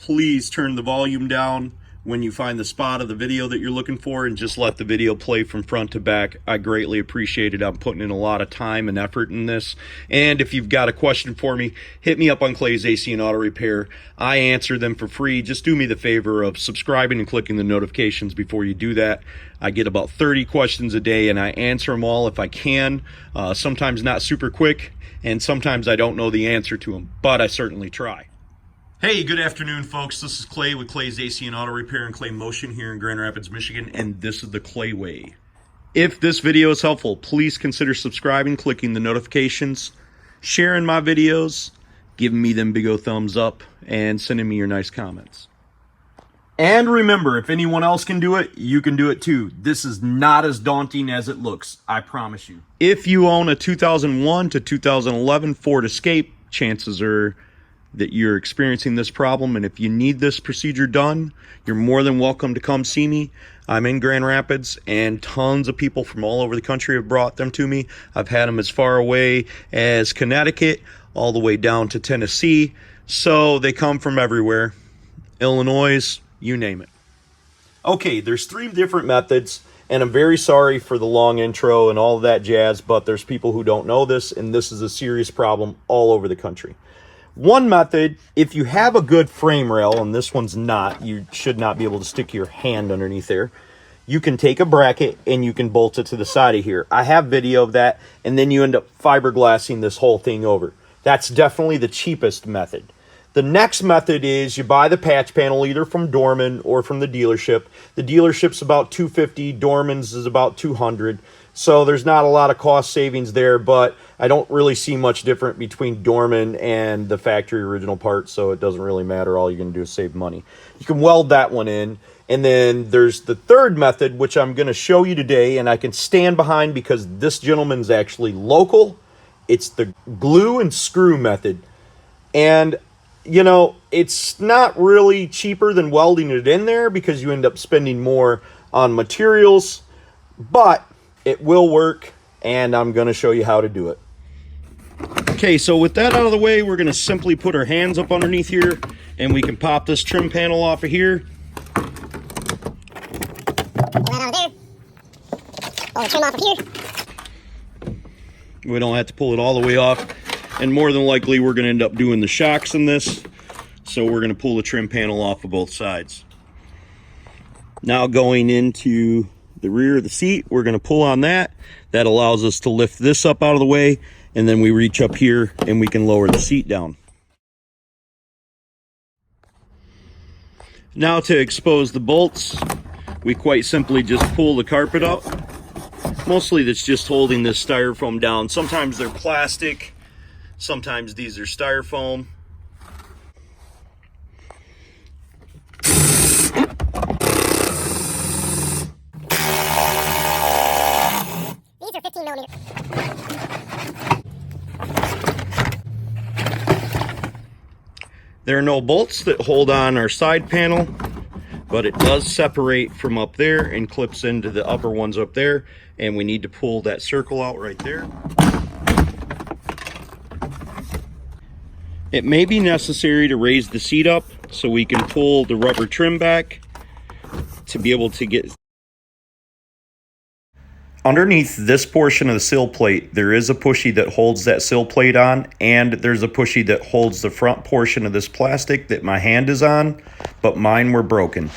please turn the volume down when you find the spot of the video that you're looking for and just let the video play from front to back. I greatly appreciate it. I'm putting in a lot of time and effort in this. And if you've got a question for me, hit me up on Clay's AC and Auto Repair. I answer them for free. Just do me the favor of subscribing and clicking the notifications before you do that. I get about 30 questions a day and I answer them all if I can. Sometimes not super quick, and sometimes I don't know the answer to them, but I certainly try. Hey, good afternoon, folks. This is Clay with Clay's AC and Auto Repair and Clay Motion here in Grand Rapids, Michigan, and this is the Clay Way. If this video is helpful, please consider subscribing, clicking the notifications, sharing my videos, giving me them big old thumbs up, and sending me your nice comments. And remember, if anyone else can do it, you can do it too. This is not as daunting as it looks, I promise you. If you own a 2001 to 2011 Ford Escape, chances are that you're experiencing this problem, and if you need this procedure done, you're more than welcome to come see me. I'm in Grand Rapids, and tons of people from all over the country have brought them to me. I've had them as far away as Connecticut, all the way down to Tennessee, so they come from everywhere. Illinois, you name it. Okay, there's 3 different methods, and I'm very sorry for the long intro and all of that jazz, but there's people who don't know this, and this is a serious problem all over the country. One method, if you have a good frame rail, and this one's not, you should not be able to stick your hand underneath there. You can take a bracket and you can bolt it to the side of here. I have video of that, and then you end up fiberglassing this whole thing over. That's definitely the cheapest method. The next method is you buy the patch panel either from Dorman or from the dealership. The dealership's about $250, Dorman's is about $200. So there's not a lot of cost savings there, but I don't really see much different between Dorman and the factory original part, so it doesn't really matter. All you're going to do is save money. You can weld that one in. And then there's the third method, which I'm going to show you today, and I can stand behind because this gentleman's actually local. It's the glue and screw method. And, you know, it's not really cheaper than welding it in there because you end up spending more on materials, but it will work, and I'm going to show you how to do it. Okay, so with that out of the way, we're going to simply put our hands up underneath here, and we can pop this trim panel off of here. Pull that out of there. Pull the trim off of here. We don't have to pull it all the way off, and more than likely we're going to end up doing the shocks in this, so we're going to pull the trim panel off of both sides. Now going into the rear of the seat, we're going to pull on that. That allows us to lift this up out of the way, and then we reach up here and we can lower the seat down. Now to expose the bolts, we quite simply just pull the carpet up. Mostly that's just holding this styrofoam down. Sometimes they're plastic, sometimes these are styrofoam. These are 15 millimeter. There are no bolts that hold on our side panel, but it does separate from up there and clips into the upper ones up there, and we need to pull that circle out right there. It may be necessary to raise the seat up so we can pull the rubber trim back to be able to get. Underneath this portion of the sill plate, there is a pushy that holds that sill plate on, and there's a pushy that holds the front portion of this plastic that my hand is on, but mine were broken.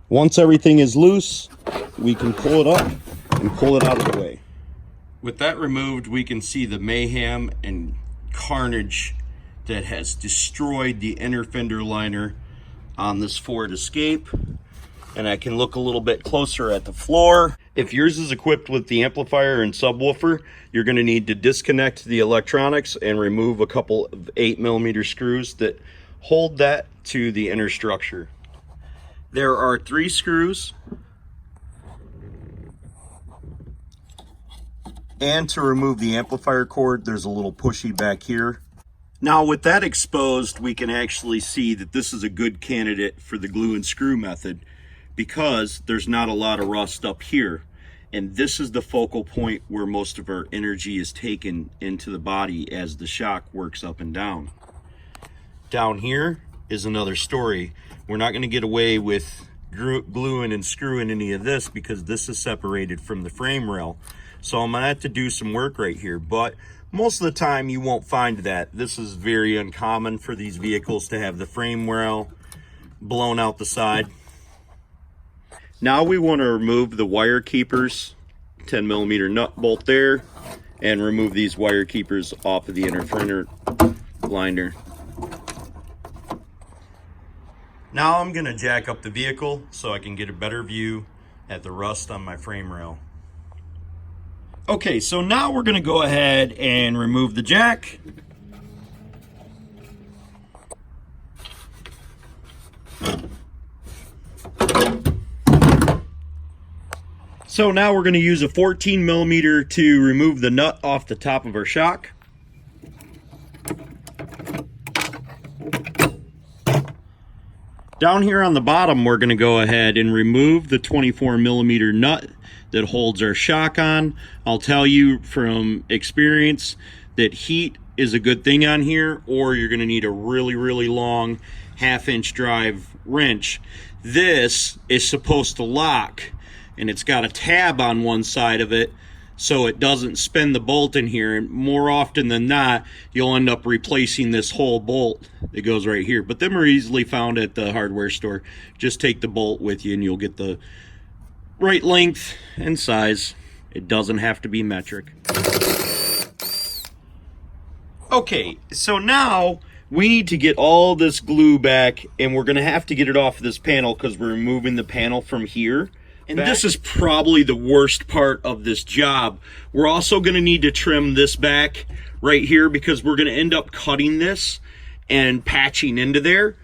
Once everything is loose, we can pull it up and pull it out of the way. With that removed, we can see the mayhem and carnage that has destroyed the inner fender liner on this Ford Escape. And I can look a little bit closer at the floor. If yours is equipped with the amplifier and subwoofer, you're going to need to disconnect the electronics and remove a couple of 8mm screws that hold that to the inner structure. There are 3 screws. And to remove the amplifier cord, there's a little pushy back here. Now with that exposed, we can actually see that this is a good candidate for the glue and screw method, because there's not a lot of rust up here, and this is the focal point where most of our energy is taken into the body as the shock works up and down. Down here is another story. We're not going to get away with gluing and screwing any of this because this is separated from the frame rail. So I'm going to have to do some work right here, but most of the time you won't find that. This is very uncommon for these vehicles to have the frame rail blown out the side. Now we want to remove the wire keepers, 10mm nut bolt there, and remove these wire keepers off of the inner fender liner. Now I'm going to jack up the vehicle so I can get a better view at the rust on my frame rail. Okay, so now we're going to go ahead and remove the jack. So now we're going to use a 14mm to remove the nut off the top of our shock. Down here on the bottom, we're going to go ahead and remove the 24mm nut that holds our shock on. I'll tell you from experience that heat is a good thing on here, or you're going to need a really long 1/2-inch drive wrench. This is supposed to lock, and it's got a tab on one side of it so it doesn't spin the bolt in here, and more often than not you'll end up replacing this whole bolt that goes right here, but them are easily found at the hardware store. Just take the bolt with you and you'll get the right length and size. It doesn't have to be metric. Okay, so now we need to get all this glue back, and we're gonna have to get it off of this panel because we're removing the panel from here. And this is probably the worst part of this job. We're also going to need to trim this back right here because we're going to end up cutting this and patching into there.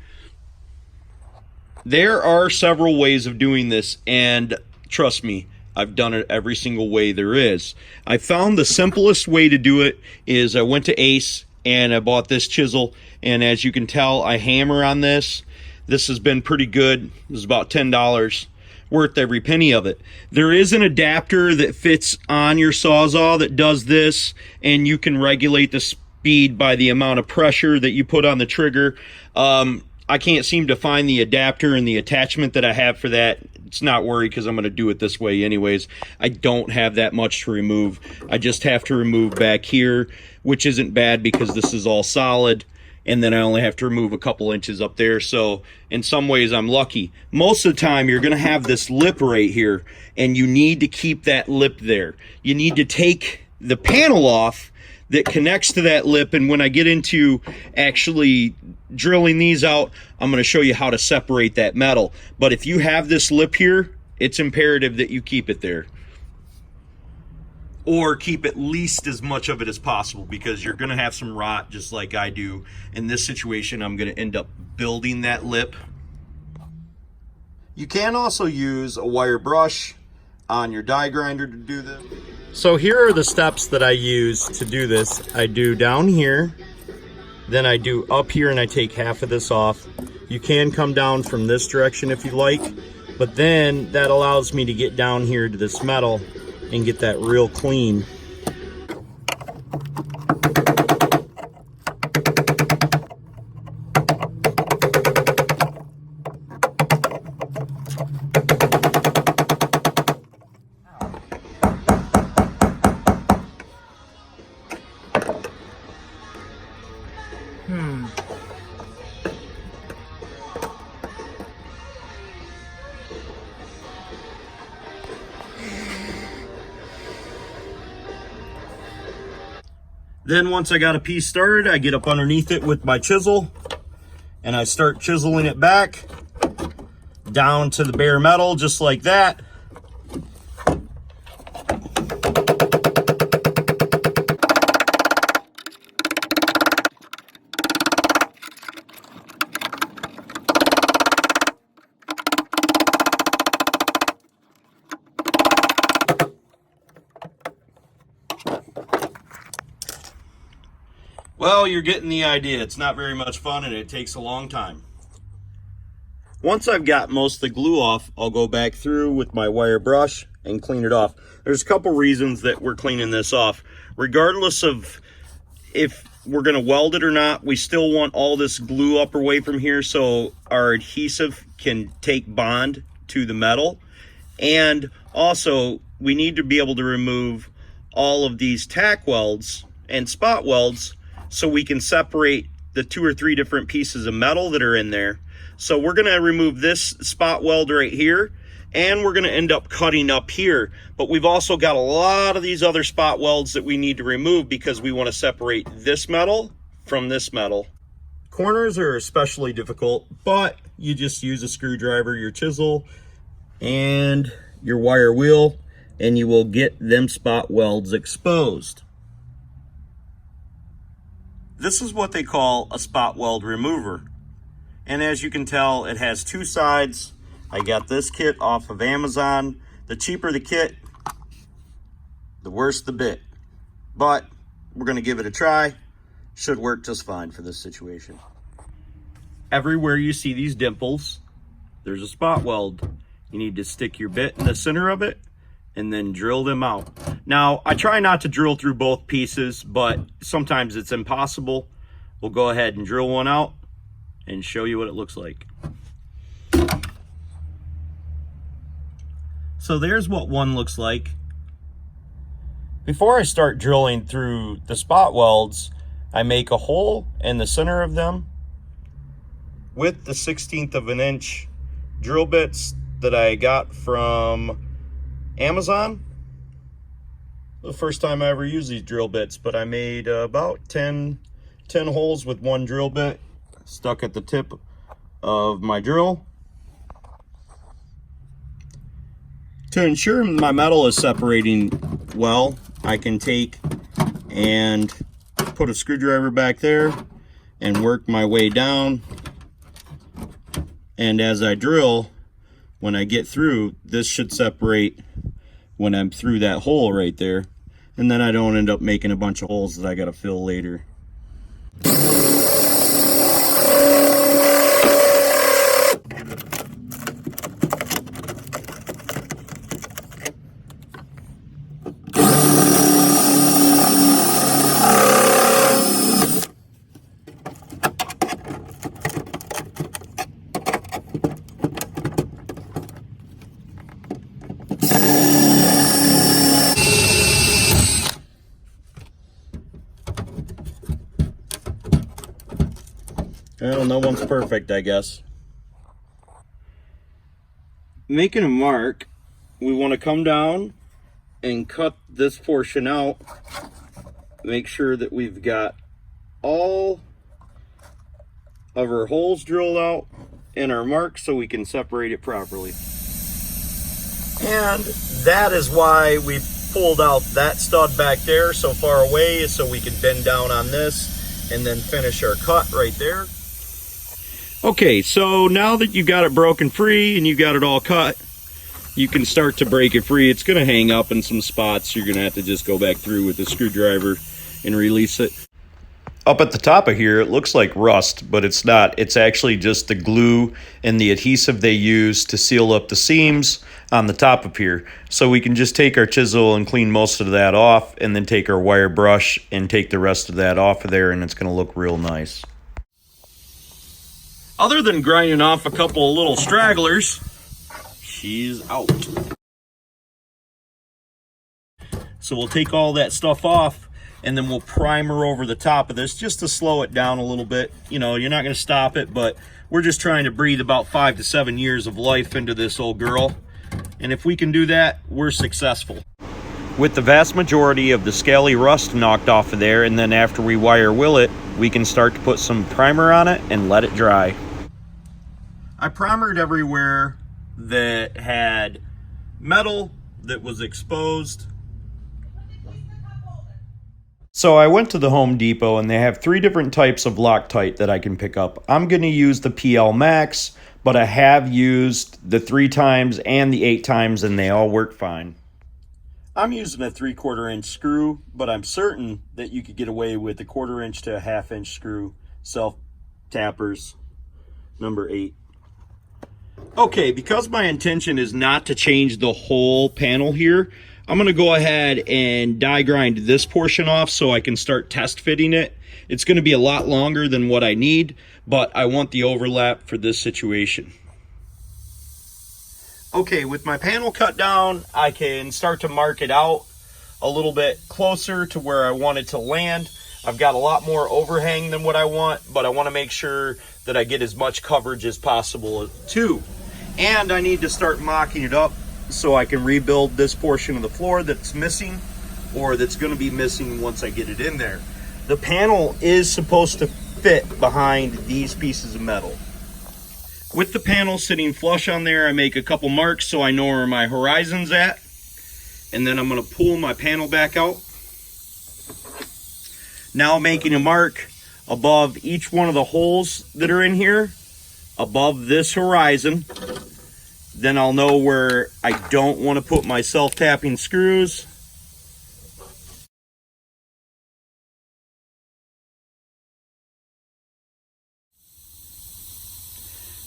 There are several ways of doing this, and trust me, I've done it every single way there is. I found the simplest way to do it is I went to Ace and I bought this chisel, and as you can tell, I hammer on this. This has been pretty good. It was about $10. Worth every penny of it. There is an adapter that fits on your Sawzall that does this, and you can regulate the speed by the amount of pressure that you put on the trigger. I can't seem to find the adapter and the attachment that I have for that. It's not worried because I'm going to do it this way anyways. I don't have that much to remove. I just have to remove back here, which isn't bad because this is all solid. And then I only have to remove a couple inches up there. So in some ways I'm lucky. Most of the time you're going to have this lip right here, and you need to keep that lip there. You need to take the panel off that connects to that lip, and when I get into actually drilling these out, I'm going to show you how to separate that metal. But if you have this lip here, it's imperative that you keep it there, or keep at least as much of it as possible, because you're going to have some rot just like I do. In this situation, I'm going to end up building that lip. You can also use a wire brush on your die grinder to do this. So here are the steps that I use to do this. I do down here, then I do up here, and I take half of this off. You can come down from this direction if you like, but then that allows me to get down here to this metal and get that real clean. Then once I got a piece started, I get up underneath it with my chisel and I start chiseling it back down to the bare metal, just like that. Well, you're getting the idea. It's not very much fun and it takes a long time. Once I've got most of the glue off, I'll go back through with my wire brush and clean it off. There's a couple reasons that we're cleaning this off. Regardless of if we're going to weld it or not, we still want all this glue up away from here so our adhesive can take bond to the metal. And also, we need to be able to remove all of these tack welds and spot welds so we can separate the 2 or 3 different pieces of metal that are in there. So we're going to remove this spot weld right here, and we're going to end up cutting up here. But we've also got a lot of these other spot welds that we need to remove because we want to separate this metal from this metal. Corners are especially difficult, but you just use a screwdriver, your chisel, and your wire wheel, and you will get them spot welds exposed. This is what they call a spot weld remover. And as you can tell, it has 2 sides. I got this kit off of Amazon. The cheaper the kit, the worse the bit. But we're going to give it a try. Should work just fine for this situation. Everywhere you see these dimples, there's a spot weld. You need to stick your bit in the center of it and then drill them out. Now, I try not to drill through both pieces, but sometimes it's impossible. We'll go ahead and drill one out and show you what it looks like. So there's what one looks like. Before I start drilling through the spot welds, I make a hole in the center of them with the 1/16 of an inch drill bits that I got from Amazon. The first time I ever used these drill bits, but I made about 10 holes with one drill bit stuck at the tip of my drill. To ensure my metal is separating well, I can take and put a screwdriver back there and work my way down. And as I drill, when I get through, this should separate when I'm through that hole right there. And then I don't end up making a bunch of holes that I gotta fill later. Well, no one's perfect, I guess. Making a mark, we want to come down and cut this portion out. Make sure that we've got all of our holes drilled out in our mark so we can separate it properly. And that is why we pulled out that stud back there so far away, is so we can bend down on this and then finish our cut right there. Okay, so now that you got it broken free and you got it all cut, you can start to break it free. It's going to hang up in some spots. You're going to have to just go back through with a screwdriver and release it. Up at the top of here, it looks like rust, but it's not. It's actually just the glue and the adhesive they use to seal up the seams on the top of here. So we can just take our chisel and clean most of that off, and then take our wire brush and take the rest of that off of there, and it's going to look real nice. Other than grinding off a couple of little stragglers, she's out. So we'll take all that stuff off, and then we'll primer over the top of this just to slow it down a little bit. You know, you're not going to stop it, but we're just trying to breathe about 5 to 7 years of life into this old girl. And if we can do that, we're successful. With the vast majority of the scaly rust knocked off of there, and then after we wire will it, we can start to put some primer on it and let it dry. I primered everywhere that had metal that was exposed. So I went to the Home Depot, and they have 3 different types of Loctite that I can pick up. I'm going to use the PL Max, but I have used the 3 times and the 8 times, and they all work fine. I'm using a 3/4 inch screw, but I'm certain that you could get away with a 1/4 inch to a 1/2 inch screw. Self tappers, number 8. Okay, because my intention is not to change the whole panel here, I'm going to go ahead and die grind this portion off so I can start test fitting it. It's going to be a lot longer than what I need, but I want the overlap for this situation. Okay, with my panel cut down, I can start to mark it out a little bit closer to where I want it to land. I've got a lot more overhang than what I want, but I want to make sure that I get as much coverage as possible too. And I need to start mocking it up so I can rebuild this portion of the floor that's missing, or that's going to be missing once I get it in there. The panel is supposed to fit behind these pieces of metal. With the panel sitting flush on there, I make a couple marks so I know where my horizon's at. And then I'm going to pull my panel back out. Now making a mark above each one of the holes that are in here, above this horizon. Then I'll know where I don't want to put my self-tapping screws.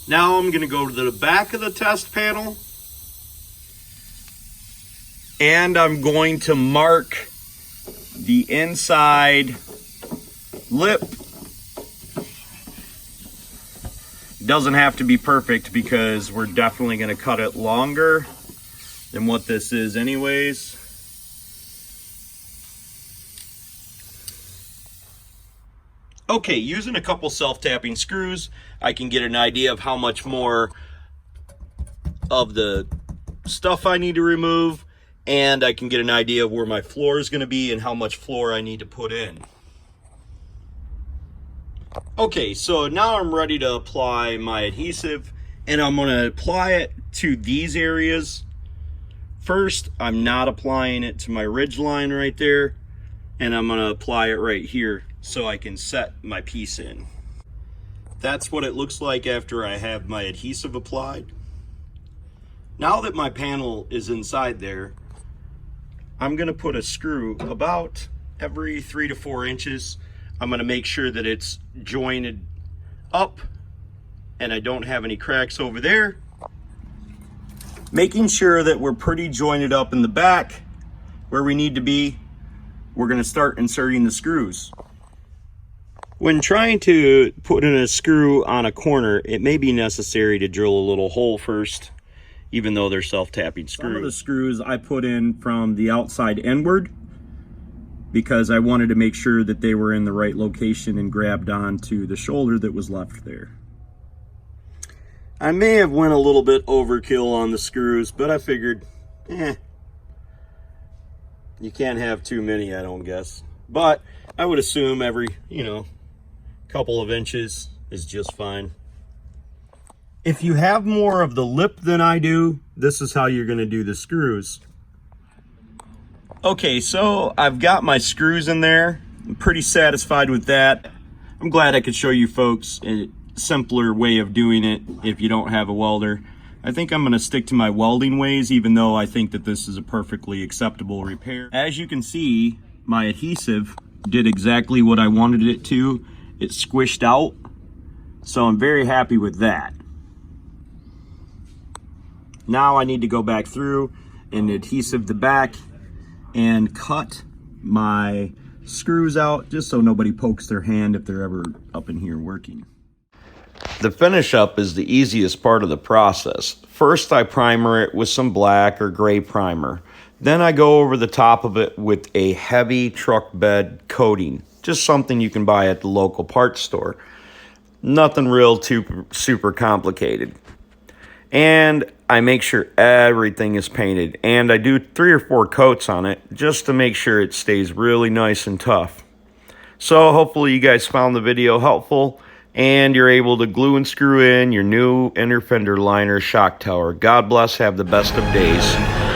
Now I'm going to go to the back of the test panel, and I'm going to mark the inside lip. Doesn't have to be perfect because we're definitely going to cut it longer than what this is anyways. Okay, using a couple self-tapping screws, I can get an idea of how much more of the stuff I need to remove, and I can get an idea of where my floor is going to be and how much floor I need to put in. Okay, so now I'm ready to apply my adhesive, and I'm going to apply it to these areas. First, I'm not applying it to my ridge line right there, and I'm going to apply it right here so I can set my piece in. That's what it looks like after I have my adhesive applied. Now that my panel is inside there, I'm going to put a screw about every 3 to 4 inches. I'm going to make sure that it's jointed up and I don't have any cracks over there. Making sure that we're pretty jointed up in the back where we need to be, we're going to start inserting the screws. When trying to put in a screw on a corner, it may be necessary to drill a little hole first, even though they're self-tapping screws. Some of the screws I put in from the outside inward, because I wanted to make sure that they were in the right location and grabbed onto the shoulder that was left there. I may have went a little bit overkill on the screws, but I figured, you can't have too many, I don't guess. But I would assume every, couple of inches is just fine. If you have more of the lip than I do, this is how you're going to do the screws. Okay, so I've got my screws in there. I'm pretty satisfied with that. I'm glad I could show you folks a simpler way of doing it if you don't have a welder. I think I'm going to stick to my welding ways, even though I think that this is a perfectly acceptable repair. As you can see, my adhesive did exactly what I wanted it to. It squished out, so I'm very happy with that. Now I need to go back through and adhesive the back and cut my screws out just so nobody pokes their hand if they're ever up in here working. The finish up is the easiest part of the process. First, I primer it with some black or gray primer. Then I go over the top of it with a heavy truck bed coating, just something you can buy at the local parts store. Nothing real too super complicated. And I make sure everything is painted, and I do 3 or 4 coats on it just to make sure it stays really nice and tough. So hopefully you guys found the video helpful and you're able to glue and screw in your new inner fender liner shock tower. God bless, have the best of days.